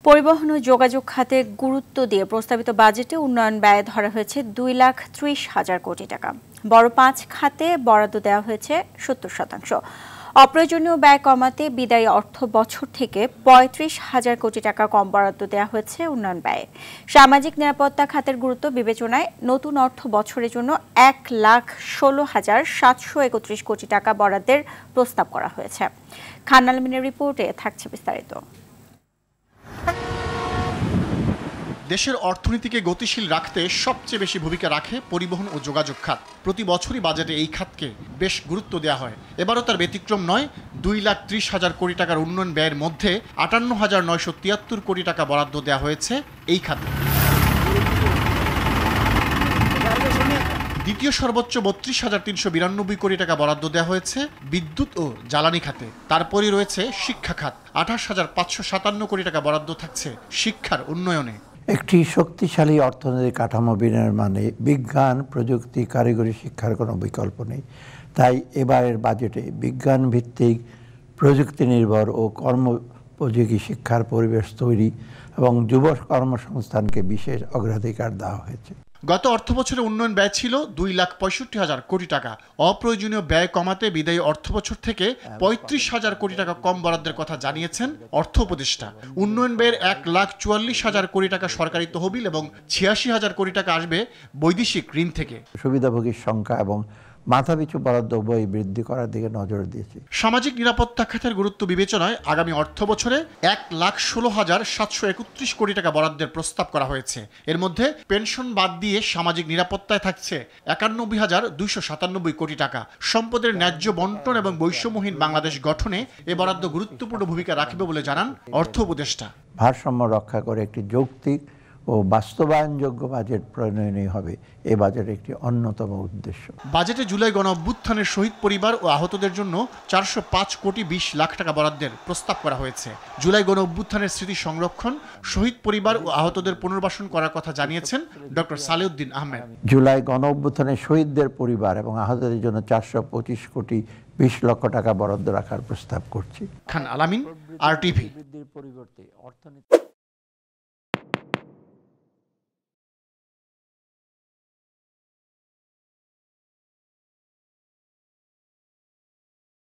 পরিবহন ও যোগাযোগ খাতে গুরুত্ব দিয়ে প্রস্তাবিত বাজেটে উন্নয়ন ব্যয় ধরা হয়েছে 2,30,000 কোটি টাকা। বড় 5 খাতে বরাদ্দ দেওয়া হয়েছে 70%। অপ্রয়োজনীয় ব্যয় কমাতে বিদায়ী অর্থ বছর থেকে 35,000 কোটি টাকা কম বরাদ্দ দেওয়া হয়েছে উন্নয়ন ব্যয়ে। সামাজিক নিরাপত্তা খাতের গুরুত্ব বিবেচনায় নতুন অর্থ বছরের জন্য 1,16,731 কোটি টাকা বরাদ্দের প্রস্তাব করা হয়েছে। খান আলমিনের রিপোর্টে থাকছে বিস্তারিত। দেশের অর্থনীতিকে গতিশীল রাখতে সবচেয়ে বেশি ভূমিকা রাখে পরিবহন ও যোগাযোগ খাত। প্রতি বছরই বাজেটে এই খাতকে বেশ গুরুত্ব দেওয়া হয়। এবারও তার ব্যতিক্রম নয়। 2,30,000 কোটি টাকার উন্নয়ন ব্যয়ের মধ্যে 58,973 কোটি টাকা বরাদ্দ দেওয়া হয়েছে এই খাতে। দ্বিতীয় সর্বোচ্চ 32,392 কোটি টাকা বরাদ্দ দেওয়া হয়েছে বিদ্যুৎ ও জ্বালানি খাতে। তারপরই রয়েছে শিক্ষা খাত। 28,557 কোটি টাকা বরাদ্দ থাকছে শিক্ষার উন্নয়নে। একটি শক্তিশালী অর্থনৈতিক কাঠামো বিনির্মাণে বিজ্ঞান, প্রযুক্তি, কারিগরি শিক্ষার কোনো বিকল্প নেই। তাই এবারের বাজেটে বিজ্ঞান ভিত্তিক, প্রযুক্তি নির্ভর ও কর্মোপযোগী শিক্ষার পরিবেশ তৈরি এবং যুব কর্মসংস্থানকে বিশেষ অগ্রাধিকার দেওয়া হয়েছে। গত অর্থবছরে উন্নয়ন ব্যয় ছিল 2,65,000 কোটি টাকা। অপ্রয়োজনীয় ব্যয় কমাতে বিদায়ী অর্থবছর থেকে 35,000 কোটি টাকা কম বরাদ্দের কথা জানিয়েছেন অর্থ উপদেষ্টা। উন্নয়ন ব্যয়ের 1,44,000 কোটি টাকা সরকারি তহবিল এবং 86,000 কোটি টাকা আসবে বৈদেশিক ঋণ থেকে। সুবিধাভোগীর সংখ্যা এবং মাথাপিছু বরাদ্দ উভয় বৃদ্ধি করার দিকে নজর দিয়েছে। সামাজিক নিরাপত্তা খাতের গুরুত্ব বিবেচনায় আগামী অর্থ বছরে 1,16,731 কোটি টাকা বরাদ্দের প্রস্তাব করা হয়েছে। এর মধ্যে পেনশন বাদ দিয়ে সামাজিক নিরাপত্তায় থাকছে 91,297 কোটি টাকা। সম্পদের ন্যায্য বন্টন এবং বৈষম্যহীন বাংলাদেশ গঠনে এ বরাদ্দ গুরুত্বপূর্ণ ভূমিকা রাখবে বলে জানান অর্থ উপদেষ্টা। ভারসাম্য রক্ষা করে একটি যৌক্তিক ও বাস্তবায়নযোগ্য বাজেট প্রণয়নই হবে এ বাজেটের একটি অন্যতম উদ্দেশ্য। বাজেটে জুলাই গণ অভ্যুত্থানের শহীদ পরিবার ও আহতদের জন্য 405 কোটি 20 লাখ টাকা বরাদ্দের প্রস্তাব করা হয়েছে। জুলাই গণ অভ্যুত্থানের স্মৃতি সংরক্ষণ, শহীদ পরিবার ও আহতদের পুনর্বাসন করার কথা জানিয়েছেন ডক্টর সালেউদ্দিন আহমেদ। জুলাই গণ অভ্যুত্থানের শহীদদের পরিবার এবং আহতদের জন্য 425 কোটি 20 লক্ষ টাকা বরাদ্দ রাখার প্রস্তাব করছি। খান আলামিন, RTV।